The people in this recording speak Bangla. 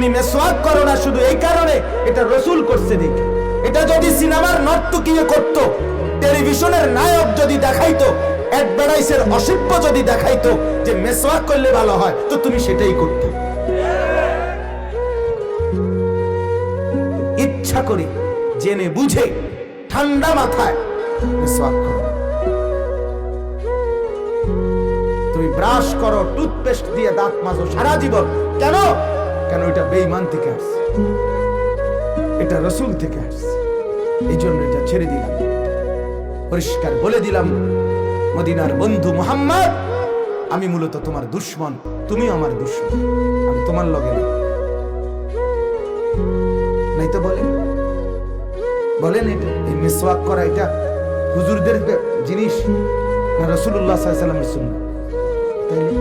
তুমি মেসওয়াক করো না শুধু এই কারণে এটা রাসূল করছে দেখে। এটা যদি সিনেমার নর্তকীয় করত, টেলিভিশনের নায়ক যদি দেখাইতো, অ্যাডভার্টাইজের অসিব্য যদি দেখাইতো যে মেসওয়াক করলে ভালো হয়, তো তুমি সেটাই করতে। ইচ্ছা করে জেনে বুঝে ঠান্ডা মাথায় মেসওয়াক করো। তুমি ব্রাশ করো, টুথপেস্ট দিয়ে দাঁত মাজো সারা জীবন, কেন? কেন এটা বেঈমান থেকে আসছে, এটা রাসূল থেকে আসছে। এই জন্য এটা ছেড়ে দিলাম, পরিষ্কার বলে দিলাম, মদিনার বন্ধু মুহাম্মদ, আমি মূলত তোমার দুশমন, তুমি আমার দুশমন, আমি তোমার লগে নেই। নাই তো বলেন, বলেন এটা এই মিসওয়াক করা এটা হুজুরদের জিনিস না রাসূলুল্লাহ সাল্লাল্লাহু আলাইহি ওয়াসাল্লামের সুন্নাহ? তাইলে